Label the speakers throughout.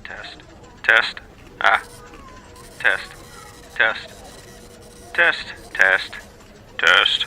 Speaker 1: Test. Test. Ah. Test. Test. Test. Test. Test.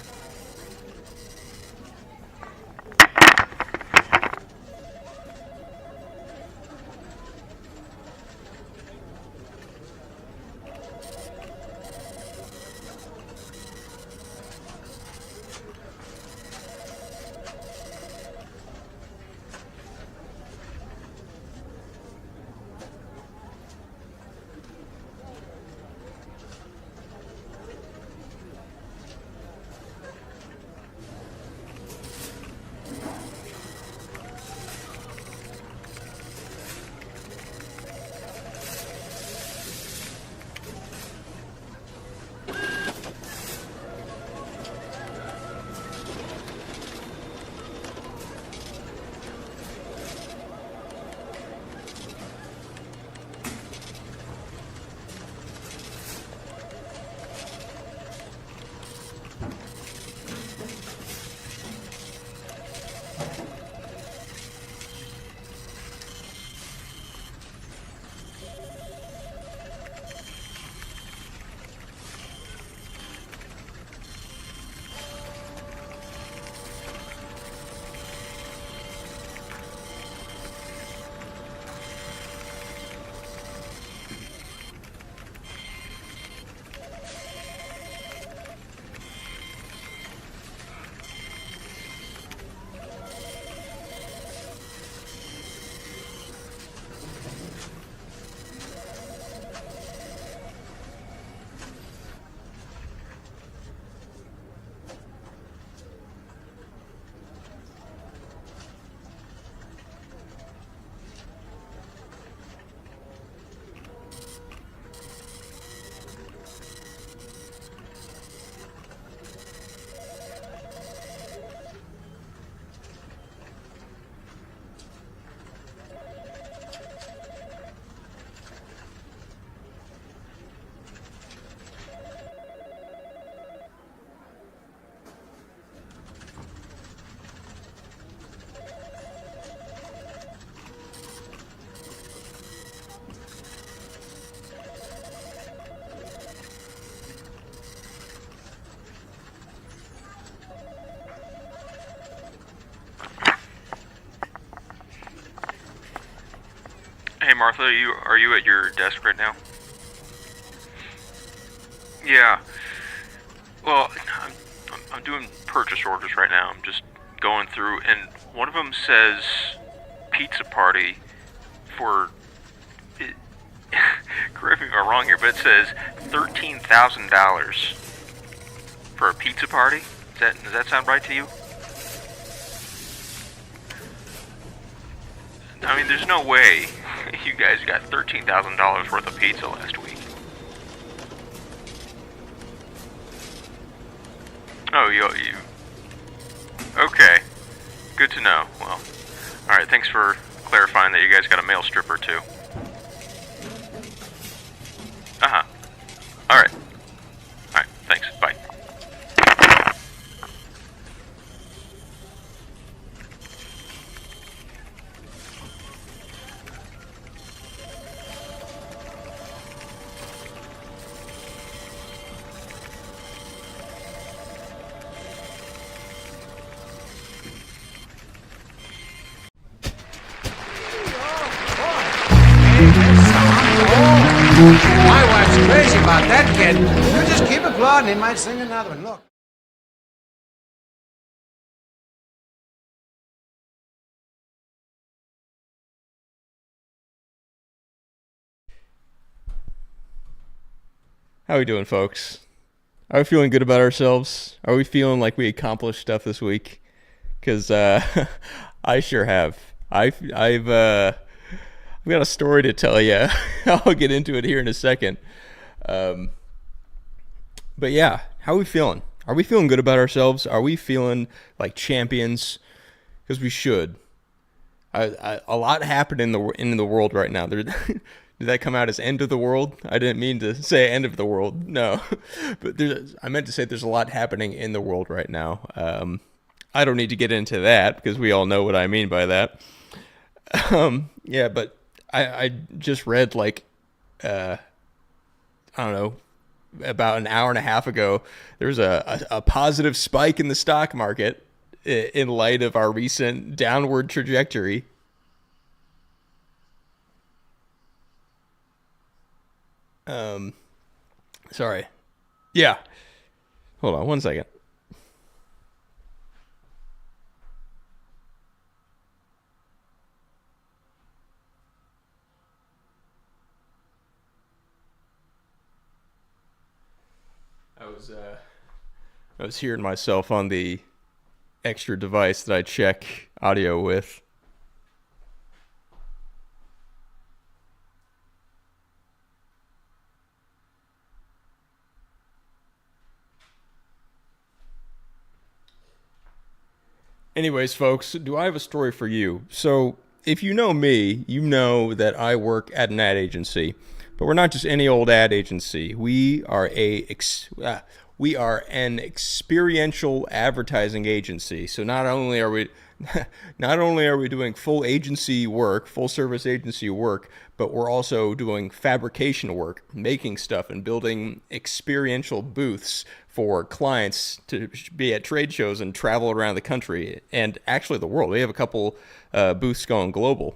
Speaker 1: Hey Martha, are you at your desk right now? Yeah. Well, I'm doing purchase orders right now. I'm just going through, and one of them says pizza party for. Correct me if I'm wrong here, but it says $13,000 for a pizza party. Does that sound right to you? I mean, there's no way you guys got $13,000 worth of pizza last week. Oh, you. Okay. Good to know. Well, alright, thanks for clarifying that you guys got a male stripper, too. Uh-huh. Alright. Alright, thanks. Bye.
Speaker 2: My wife's crazy about that kid. You just keep applauding, he might sing another one. Look.
Speaker 3: How we doing, folks? Are we feeling good about ourselves? Are we feeling like we accomplished stuff this week? Because I sure have. I've got a story to tell you. I'll get into it here in a second. But yeah, how are we feeling? Are we feeling good about ourselves? Are we feeling like champions? Because we should. A lot happened in the world right now. Did that come out as end of the world? I didn't mean to say end of the world. No, but I meant to say there's a lot happening in the world right now. I don't need to get into that because we all know what I mean by that. Yeah, but I just read like I don't know, about an hour and a half ago, there was a positive spike in the stock market in light of our recent downward trajectory. Sorry. Yeah. Hold on one second. I was hearing myself on the extra device that I check audio with. Anyways, folks, do I have a story for you? So, if you know me, you know that I work at an ad agency, but we're not just any old ad agency. We are an experiential advertising agency. So not only are we doing full agency work, full service agency work, but we're also doing fabrication work, making stuff and building experiential booths for clients to be at trade shows and travel around the country and actually the world. We have a couple booths going global.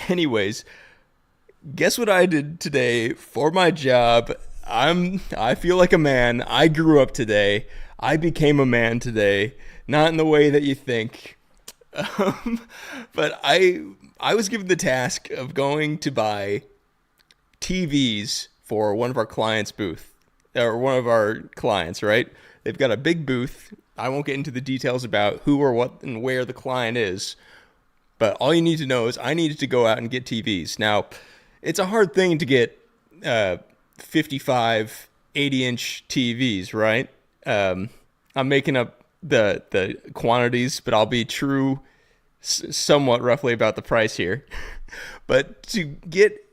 Speaker 3: Anyways, guess what I did today for my job? I feel like a man. I grew up today. I became a man today. Not in the way that you think. But I was given the task of going to buy TVs for one of our clients' booth, or one of our clients, right? They've got a big booth. I won't get into the details about who or what and where the client is, but all you need to know is I needed to go out and get TVs. Now, it's a hard thing to get 55, 80-inch TVs, right? I'm making up the quantities, but I'll be true somewhat roughly about the price here. But to get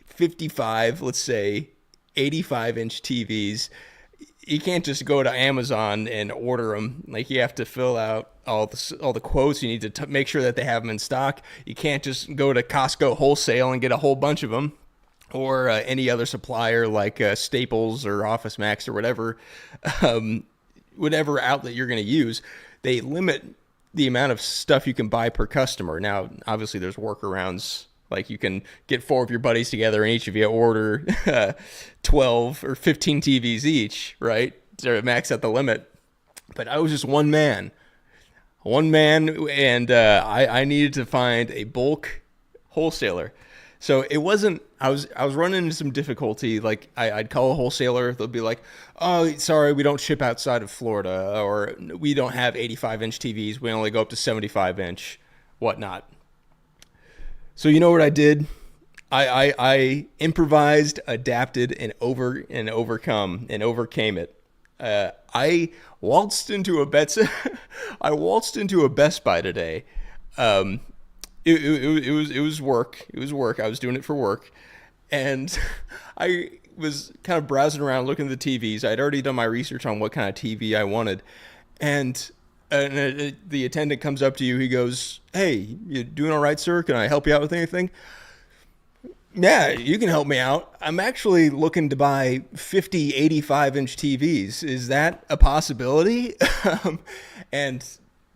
Speaker 3: 55, let's say 85-inch TVs, you can't just go to Amazon and order them. Like, you have to fill out all the quotes. You need to make sure that they have them in stock. You can't just go to Costco wholesale and get a whole bunch of them, or any other supplier like Staples or Office Max or whatever outlet you're going to use. They limit the amount of stuff you can buy per customer. Now, obviously, there's workarounds. Like, you can get 4 of your buddies together and each of you order 12 or 15 TVs each, right? To max out the limit. But I was just one man, and I needed to find a bulk wholesaler. So it wasn't, I was running into some difficulty. Like, I'd call a wholesaler. They'll be like, oh, sorry, we don't ship outside of Florida, or we don't have 85-inch TVs. We only go up to 75-inch, whatnot. So you know what I did? I improvised, adapted, and overcame it. I waltzed into a Best Buy today. It was work. It was work. I was doing it for work, and I was kind of browsing around, looking at the TVs. I'd already done my research on what kind of TV I wanted, and the attendant comes up to you. He goes, "Hey, you doing all right, sir? Can I help you out with anything?" Yeah, you can help me out. I'm actually looking to buy 50 85-inch TVs. Is that a possibility? And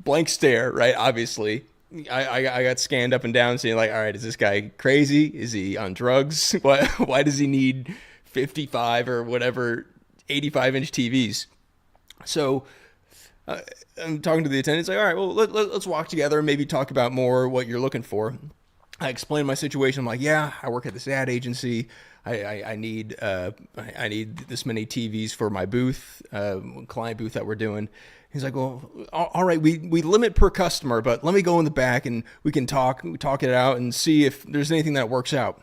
Speaker 3: blank stare, right? Obviously. I got scanned up and down, saying like, all right, is this guy crazy? Is he on drugs? Why does he need 55 or whatever 85-inch TVs? So I'm talking to the attendant. It's like, all right, well, let's walk together and maybe talk about more what you're looking for. I explained my situation. I'm like, yeah, I work at this ad agency. I need this many TVs for my booth, client booth that we're doing. He's like, well, all right, we limit per customer, but let me go in the back and we can talk it out and see if there's anything that works out.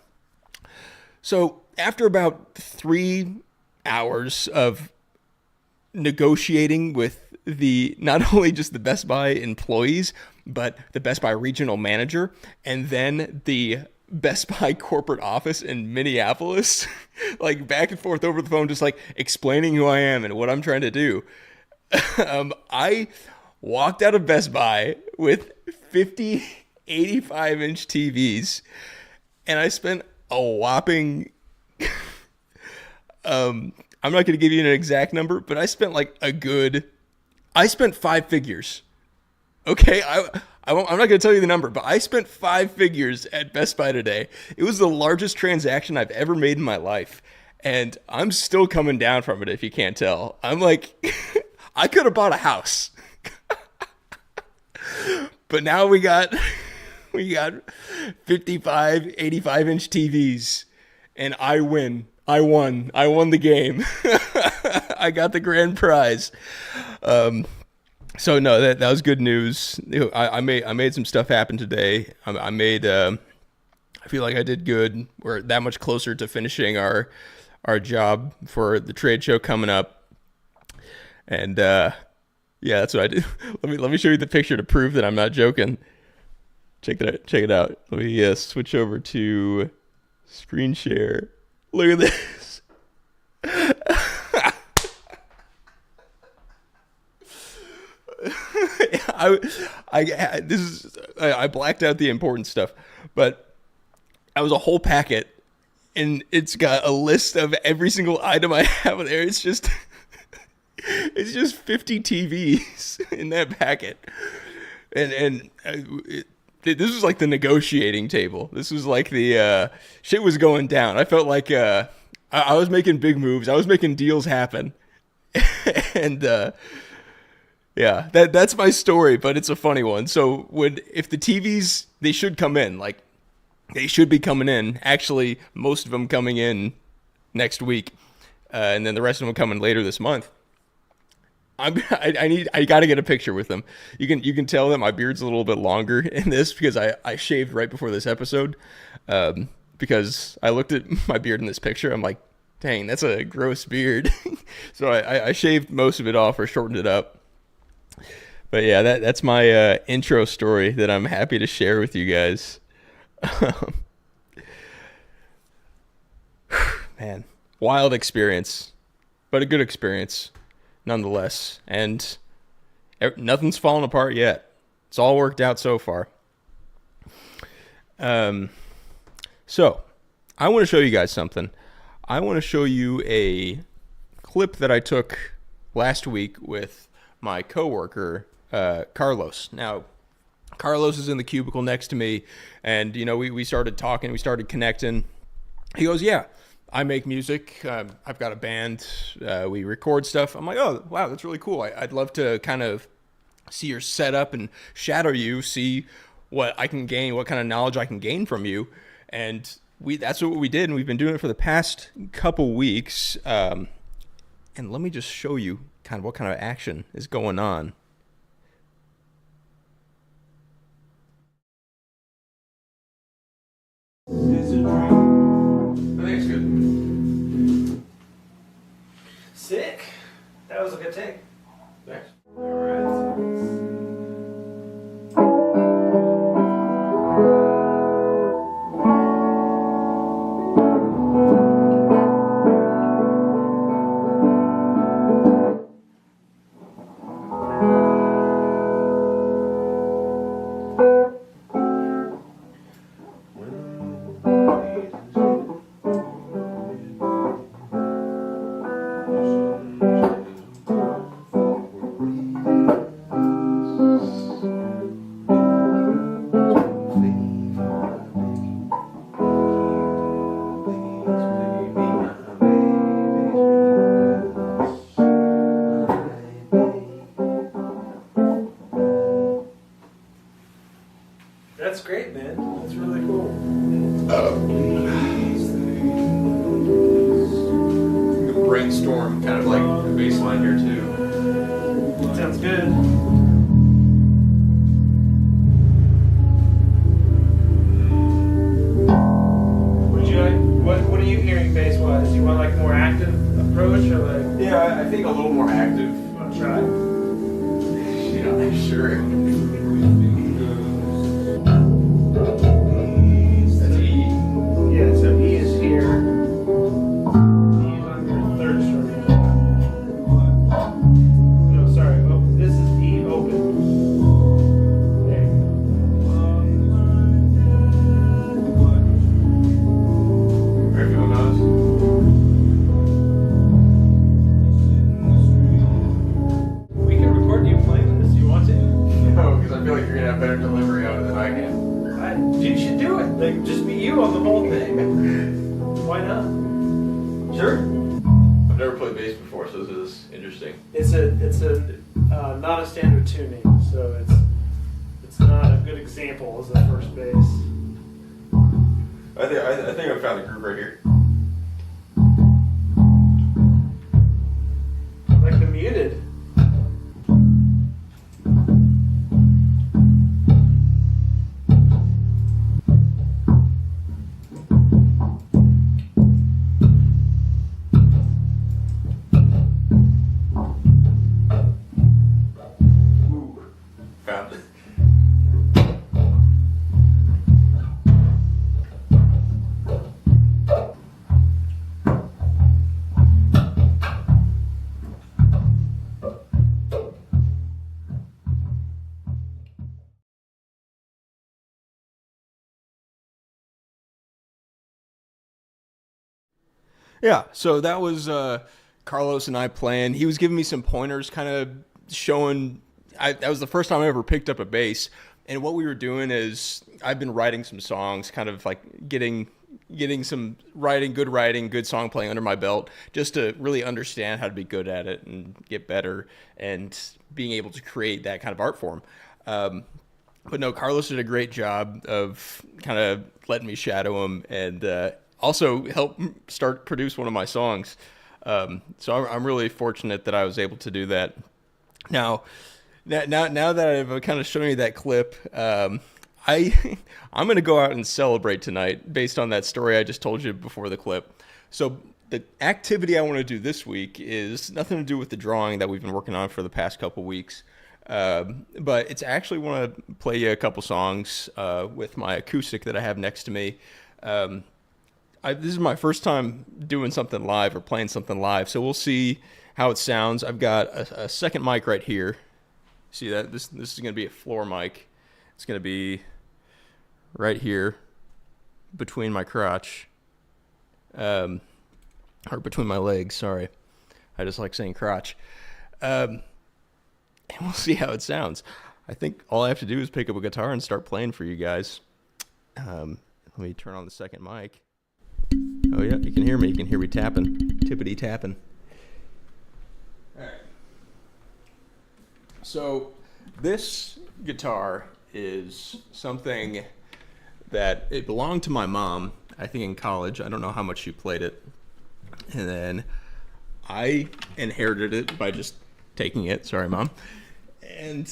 Speaker 3: So after about 3 hours of negotiating with not only just the Best Buy employees, but the Best Buy regional manager, and then the Best Buy corporate office in Minneapolis, like back and forth over the phone, just like explaining who I am and what I'm trying to do. I walked out of Best Buy with 50 85-inch TVs, and I spent a whopping I'm not going to give you an exact number, but I spent I spent 5 figures. Okay, I'm not going to tell you the number, but I spent 5 figures at Best Buy today. It was the largest transaction I've ever made in my life, and I'm still coming down from it if you can't tell. I'm like, I could have bought a house. But now we got 55, 85-inch TVs, and I win. I won the game. I got the grand prize. So no, that was good news. I made some stuff happen today. I feel like I did good. We're that much closer to finishing our job for the trade show coming up. And yeah, that's what I did. Let me show you the picture to prove that I'm not joking. Check it out. Let me switch over to screen share. Look at this. I blacked out the important stuff, but I was a whole packet, and it's got a list of every single item I have there. It's just 50 TVs in that packet, and this was like the negotiating table. This was like the shit was going down. I felt like I was making big moves. I was making deals happen. And yeah, that's my story, but it's a funny one. So if the TVs, they should come in. Like, they should be coming in. Actually, most of them coming in next week. And then the rest of them coming later this month. I got to get a picture with them. You can tell that my beard's a little bit longer in this because I shaved right before this episode. Because I looked at my beard in this picture. I'm like, dang, that's a gross beard. So I shaved most of it off or shortened it up. But yeah, that's my intro story that I'm happy to share with you guys. Man, wild experience, but a good experience nonetheless. And nothing's fallen apart yet. It's all worked out so far. So I want to show you guys something. I want to show you a clip that I took last week with my coworker, Carlos. Now, Carlos is in the cubicle next to me, and we started talking, we started connecting. He goes, yeah, I make music. I've got a band. We record stuff. I'm like, oh, wow, that's really cool. I'd love to kind of see your setup and shadow you, see what I can gain, what kind of knowledge I can gain from you. And that's what we did, and we've been doing it for the past couple weeks. And let me just show you kind of what kind of action is going on. I think it's good.
Speaker 4: Sick. That was a good take.
Speaker 3: Thanks.
Speaker 4: All right. That's great, man. That's really cool.
Speaker 3: You can brainstorm kind of like the bass line here too.
Speaker 4: Sounds good. What are you hearing bass-wise? You want like more active approach or like?
Speaker 3: Yeah, I think a little more active.
Speaker 4: Want to try?
Speaker 3: Sure.
Speaker 4: Yeah, so E is here. E is on your third string. No, sorry. Oh, this is E open. There you go.
Speaker 3: Interesting.
Speaker 4: It's not a standard tuning, so it's not a good example as a first bass.
Speaker 3: I think I found the groove right here.
Speaker 4: Like the muted.
Speaker 3: Ooh, found it. Yeah, so that was Carlos and I playing. He was giving me some pointers, kind of showing. That was the first time I ever picked up a bass. And what we were doing is I've been writing some songs, kind of like getting some good song playing under my belt, just to really understand how to be good at it and get better, and being able to create that kind of art form. But no, Carlos did a great job of kind of letting me shadow him, and also help produce one of my songs. So I'm really fortunate that I was able to do that. Now that I've kind of shown you that clip, I'm going to go out and celebrate tonight based on that story I just told you before the clip. So the activity I want to do this week is nothing to do with the drawing that we've been working on for the past couple weeks. But it's actually want to play you a couple songs with my acoustic that I have next to me. This is my first time doing something live or playing something live, so we'll see how it sounds. I've got a second mic right here. See that? This is going to be a floor mic. It's going to be right here between my crotch, or between my legs. Sorry, I just like saying crotch. And we'll see how it sounds. I think all I have to do is pick up a guitar and start playing for you guys. Let me turn on the second mic. Oh yeah, you can hear me. You can hear me tapping, tippity tapping. All right. So this guitar is something that it belonged to my mom, I think in college. I don't know how much she played it. And then I inherited it by just taking it. Sorry, Mom. And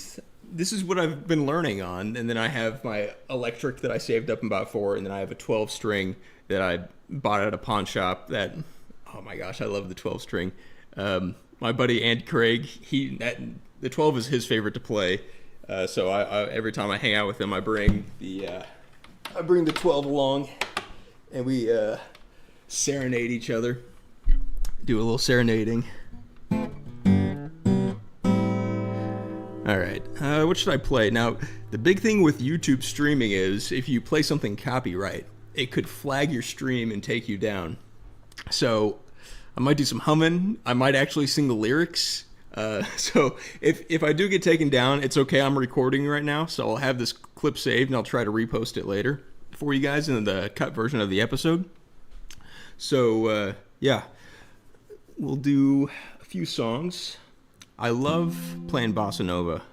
Speaker 3: this is what I've been learning on. And then I have my electric that I saved up and bought for, and then I have a 12 string that I bought at a pawn shop that, oh my gosh, I love the 12 string. My buddy Andy Craig, the 12 is his favorite to play. So I every time I hang out with him, I bring the 12 along, and we serenade each other, do a little serenading. All right, what should I play? Now, the big thing with YouTube streaming is if you play something copyright, it could flag your stream and take you down. So I might do some humming. I might actually sing the lyrics. So if I do get taken down, it's okay. I'm recording right now, so I'll have this clip saved, and I'll try to repost it later for you guys in the cut version of the episode. So, yeah, we'll do a few songs. I love playing bossa nova.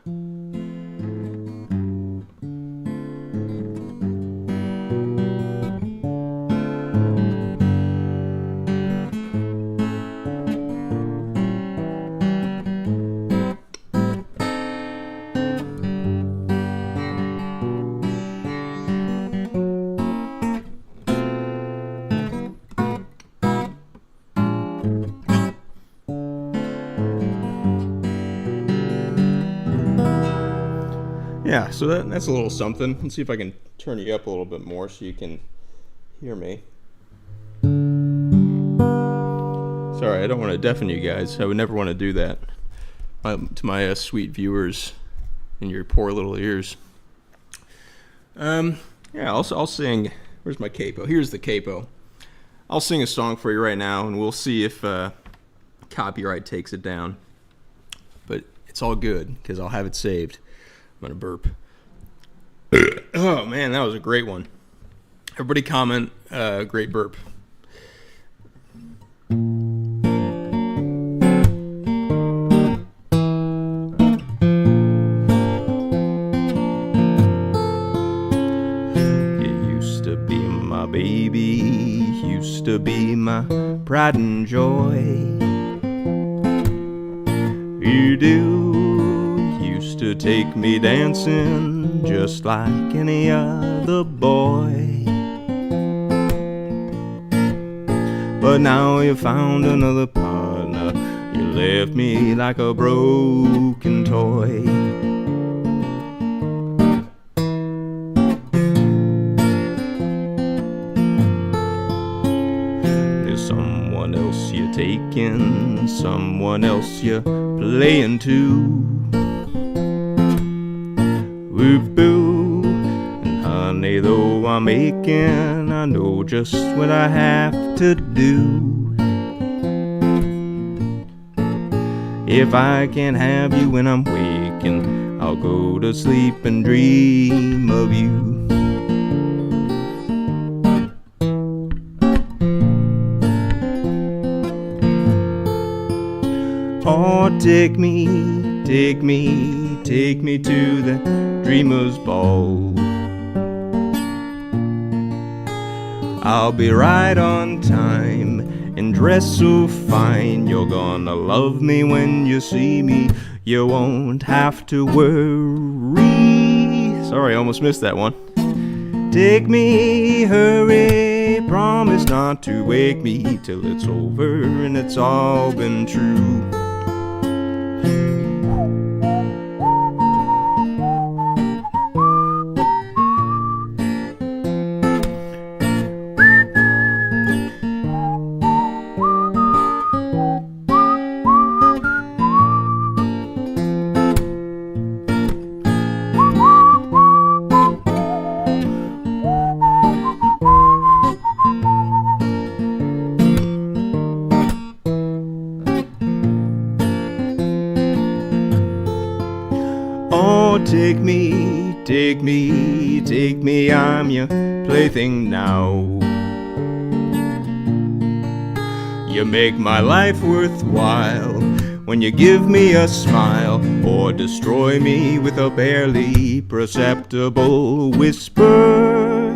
Speaker 3: Yeah, so that's a little something. Let's see if I can turn you up a little bit more so you can hear me. Sorry, I don't want to deafen you guys. I would never want to do that to my sweet viewers in your poor little ears. Yeah, I'll sing. Where's my capo? Here's the capo. I'll sing a song for you right now, and we'll see if copyright takes it down. But it's all good because I'll have it saved. I'm gonna burp. Oh man, that was a great one. Everybody comment, great burp. be my pride and joy. You do used to take me dancing just like any other boy. But now you found another partner, you left me like a broken toy. There's someone else you're taking, someone else you're playing to. Whoop-boo, and honey, though I'm aching, I know just what I have to do. If I can't have you when I'm waking, I'll go to sleep and dream of you. Oh, take me to the dreamer's ball. I'll be right on time and dress so fine. You're gonna love me when you see me. You won't have to worry. Sorry, I almost missed that one. Take me, hurry, promise not to wake me till it's over and it's all been true. Oh, take me, I'm your plaything now. You make my life worthwhile when you give me a smile, or destroy me with a barely perceptible whisper.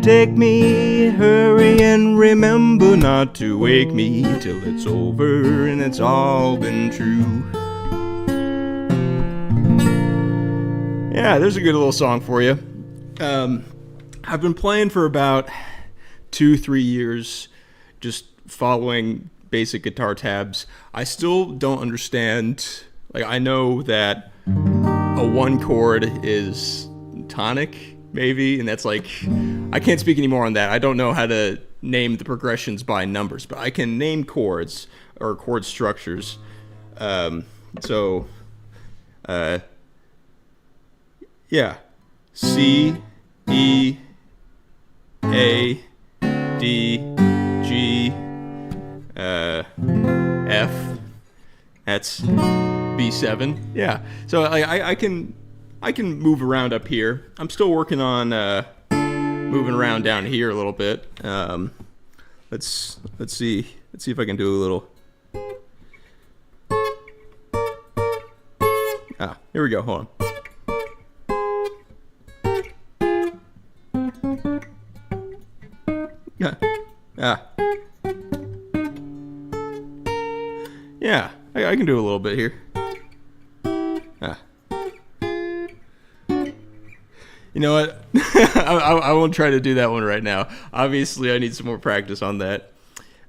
Speaker 3: Take me, hurry, and remember not to wake me till it's over and it's all been true. Yeah, there's a good little song for you. I've been playing for about 2-3 years, just following basic guitar tabs. I still don't understand. Like, I know that a 1 chord is tonic, maybe, and that's like, I can't speak anymore on that. I don't know how to name the progressions by numbers, but I can name chords or chord structures. Yeah, C, E, A, D, G, F. That's B7. Yeah, so I can move around up here. I'm still working on moving around down here a little bit. Let's see if I can do a little. Here we go. Hold on. Yeah, I can do a little bit here. You know what? I won't try to do that one right now. Obviously, I need some more practice on that.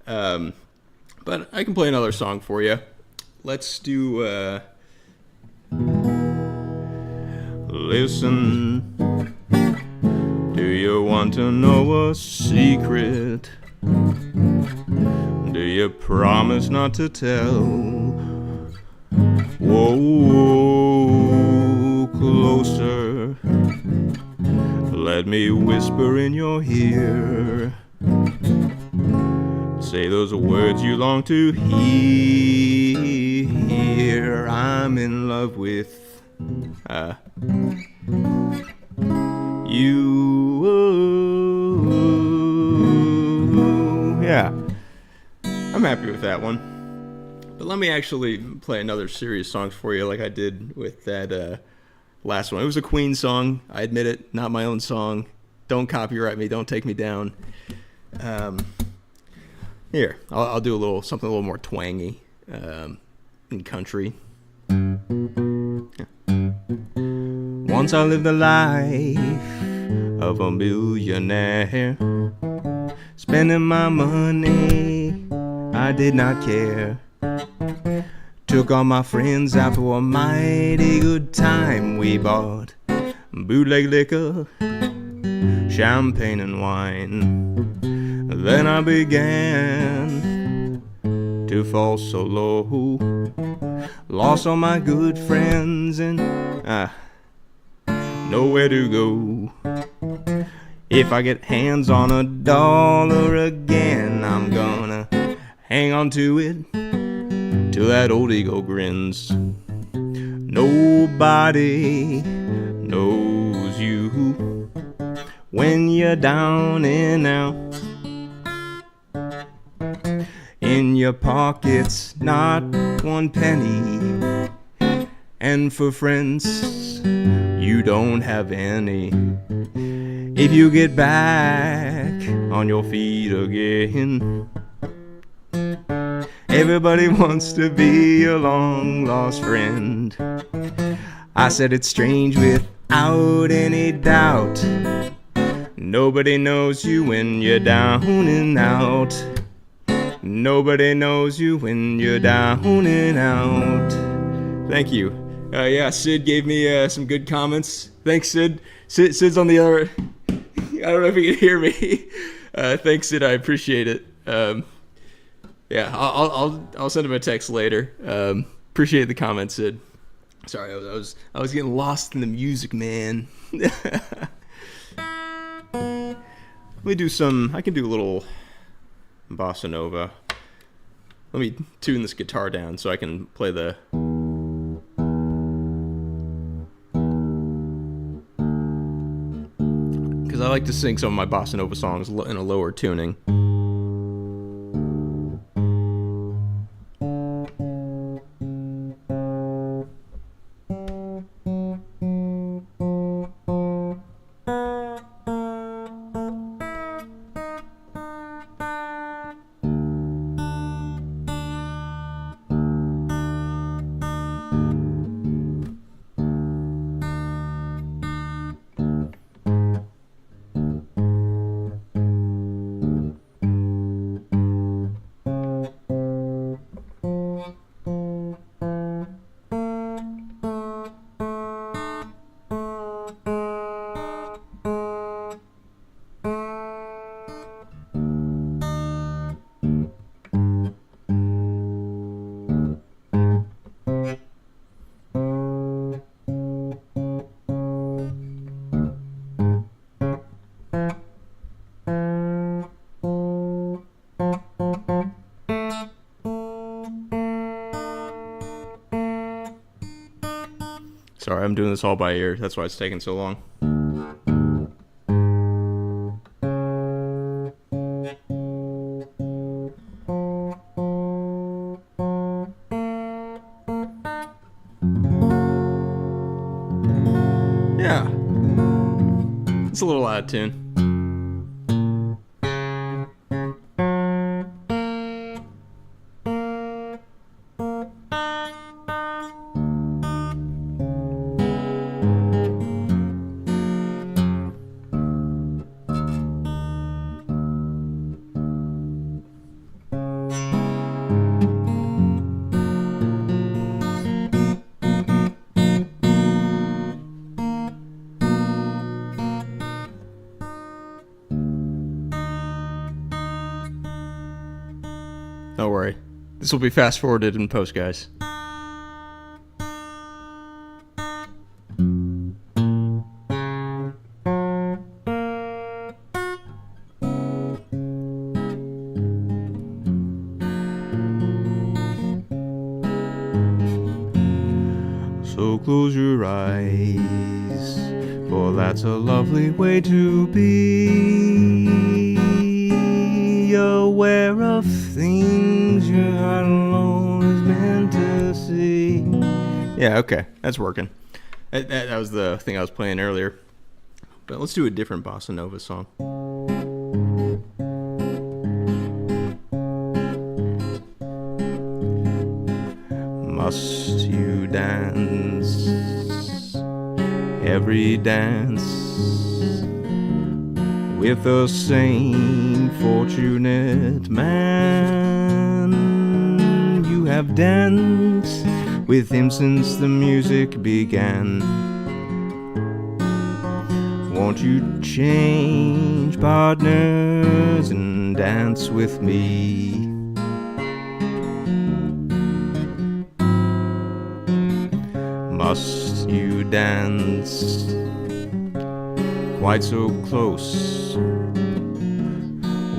Speaker 3: But I can play another song for you. Let's do, listen. Do you want to know a secret? Do you promise not to tell? Whoa, closer. Let me whisper in your ear. Say those words you long to hear. I'm in love with you. Yeah, I'm happy with that one. But let me actually play another serious song for you like I did with that last one. It was a Queen song, I admit it, not my own song. Don't copyright me, don't take me down. Here, I'll do something a little more twangy, in country. Once I lived the life of a millionaire, spending my money, I did not care. Took all my friends out for a mighty good time. We bought bootleg liquor, champagne and wine. Then I began to fall so low, lost all my good friends and nowhere to go. If I get hands on a dollar again, I'm gonna hang on to it till that old ego grins. Nobody knows you when you're down and out. In your pockets, not one penny, and for friends, you don't have any. If you get back on your feet again, everybody wants to be a long-lost friend. I said it's strange without any doubt. Nobody knows you when you're down and out. Nobody knows you when you're down and out. Thank you. Yeah, Sid gave me some good comments. Thanks, Sid. Sid's on the other. I don't know if you can hear me. Thanks, Sid. I appreciate it. Yeah, I'll send him a text later. Appreciate the comments, Sid. Sorry, I was getting lost in the music, man. Let me do I can do a little bossa nova. Let me tune this guitar down so I can play the. Because I like to sing some of my bossa nova songs in a lower tuning. Sorry, I'm doing this all by ear. That's why it's taking so long. Yeah. It's a little out of tune. Don't worry. This will be fast forwarded in post, guys. So close your eyes, for that's a lovely way to be. Aware of things your heart alone is meant to see. Yeah, okay, that's working. That was the thing I was playing earlier. But let's do a different bossa nova song. Must you dance every dance with the same fortunate man? You have danced with him since the music began. Won't you change partners and dance with me? Must you dance quite so close,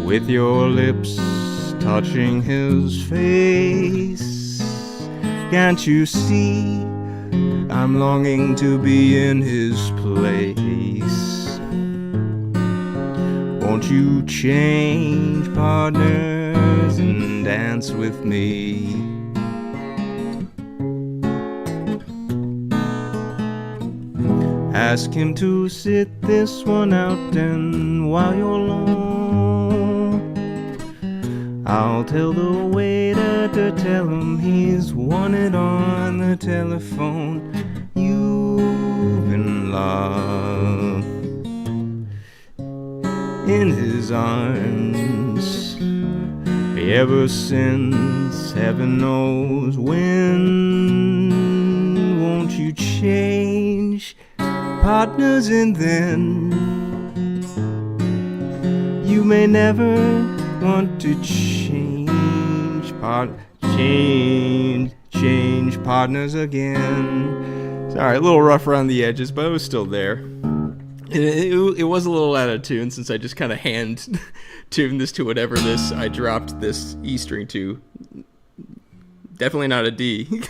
Speaker 3: with your lips touching his face? Can't you see I'm longing to be in his place? Won't you change partners and dance with me? Ask him to sit this one out, and while you're alone, I'll tell the waiter to tell him he's wanted on the telephone. You've been loved in his arms ever since heaven knows when. Won't you change partners, and then you may never want to change partners again. Sorry, a little rough around the edges, but it was still there. It was a little out of tune since I just kind of hand tuned this to whatever this I dropped this E string to. Definitely not a D.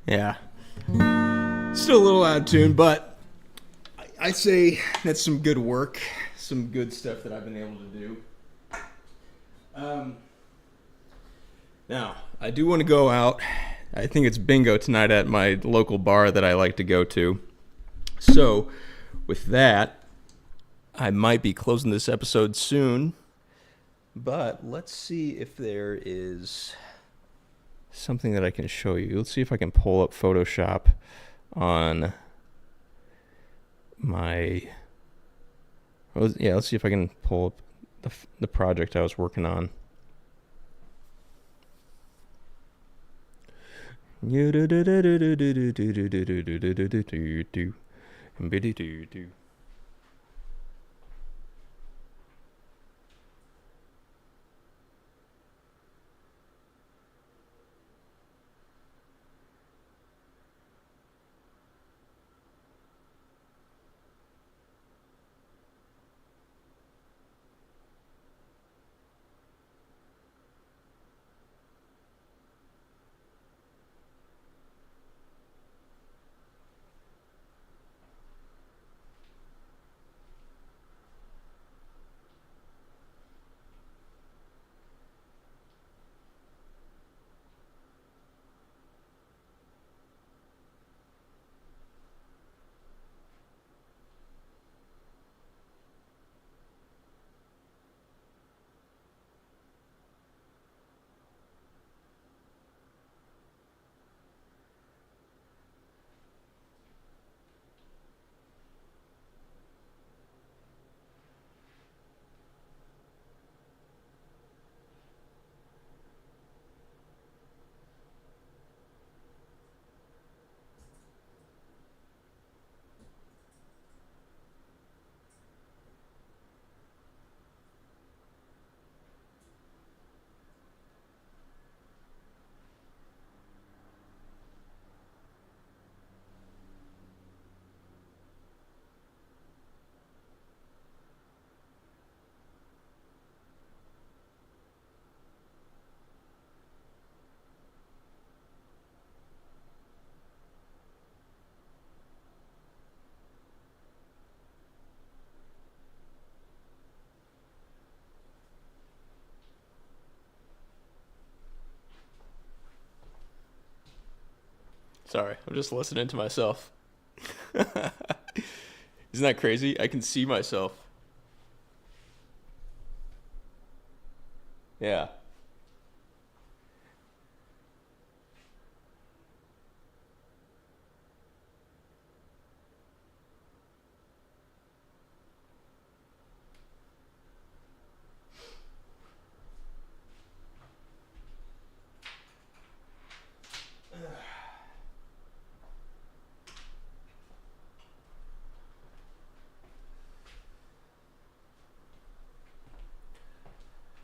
Speaker 3: Yeah. Still a little out of tune, but I say that's some good work, some good stuff that I've been able to do. Now, I do want to go out. I think it's bingo tonight at my local bar that I like to go to. So, with that, I might be closing this episode soon, but let's see if there is something that I can show you. Let's see if I can pull up Photoshop on my... Yeah, let's see if I can pull up the project I was working on. Sorry, I'm just listening to myself. Isn't that crazy? I can see myself. Yeah.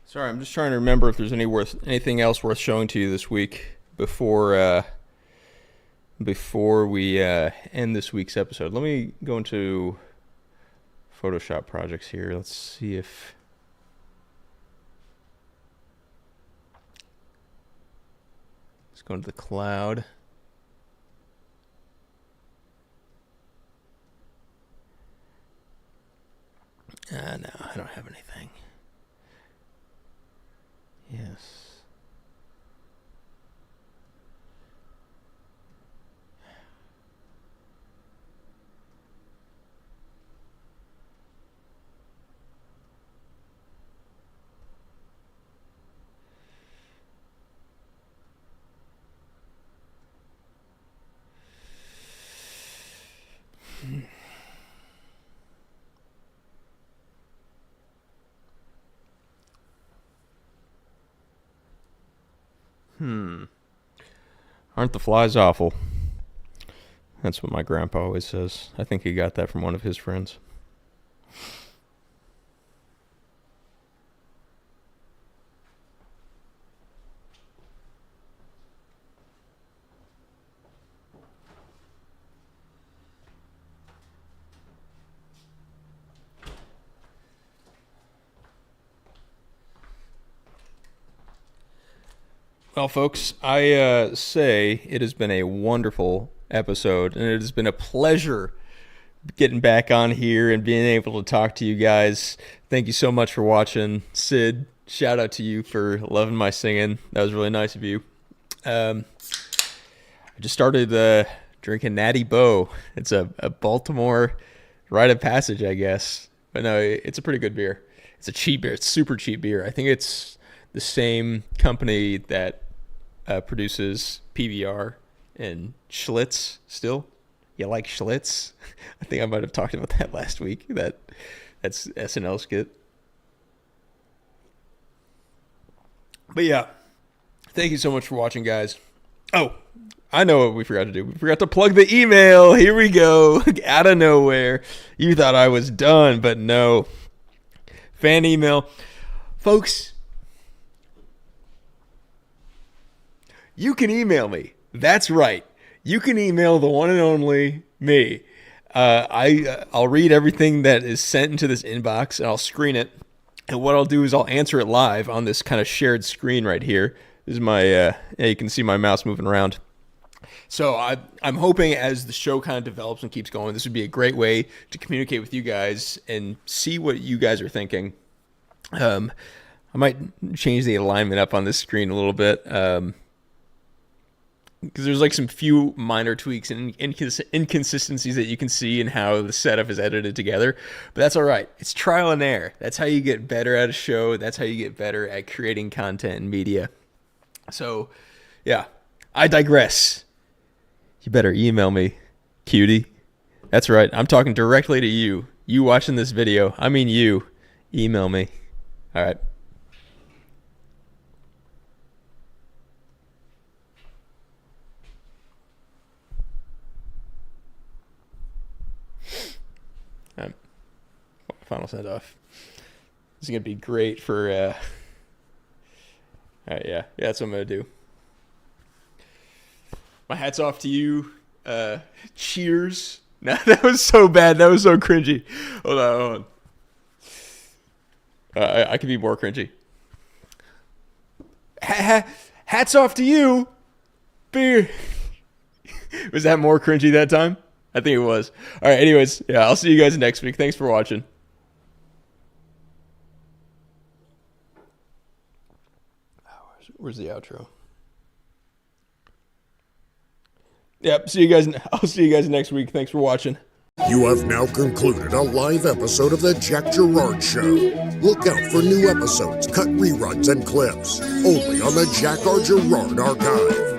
Speaker 3: Sorry, I'm just trying to remember if there's anything else worth showing to you this week before we end this week's episode. Let me go into Photoshop projects here. Let's see if let's go into the cloud. No, I don't have anything. Yes. Aren't the flies awful? That's what my grandpa always says. I think he got that from one of his friends. Well, folks, I say it has been a wonderful episode, and it has been a pleasure getting back on here and being able to talk to you guys. Thank you so much for watching. Sid, shout out to you for loving my singing. That was really nice of you. I just started drinking Natty Boh. It's a Baltimore rite of passage, I guess. But no, it's a pretty good beer. It's a cheap beer. It's super cheap beer. I think it's the same company that produces PBR and Schlitz still. You like Schlitz? I think I might have talked about that last week. That's SNL skit. But yeah, thank you so much for watching, guys. Oh, I know what we forgot to do. We forgot to plug the email. Here we go. Out of nowhere. You thought I was done, but no. Fan email. Folks, you can email me. That's right. You can email the one and only me. I'll read everything that is sent into this inbox, and I'll screen it. And what I'll do is I'll answer it live on this kind of shared screen right here. This is my, you can see my mouse moving around. So I'm hoping as the show kind of develops and keeps going, this would be a great way to communicate with you guys and see what you guys are thinking. I might change the alignment up on this screen a little bit. Because there's like some few minor tweaks and inconsistencies that you can see in how the setup is edited together. But that's all right. It's trial and error. That's how you get better at a show. That's how you get better at creating content and media. So, yeah, I digress. You better email me, cutie. That's right. I'm talking directly to you. You watching this video. I mean you. Email me. All right. Final send off. This is gonna be great for all right, yeah, that's what I'm gonna do. My hat's off to you. Cheers. No, that was so bad. That was so cringy. Hold on. I could be more cringy. Hats off to you. Beer. Was that more cringy that time? I think it was. All right, anyways, yeah, I'll see you guys next week. Thanks for watching. Where's the outro? Yep. See you guys. I'll see you guys next week. Thanks for watching.
Speaker 5: You have now concluded a live episode of The Jack Girouard Show. Look out for new episodes, cut reruns, and clips, only on the Jack R. Girouard Archive.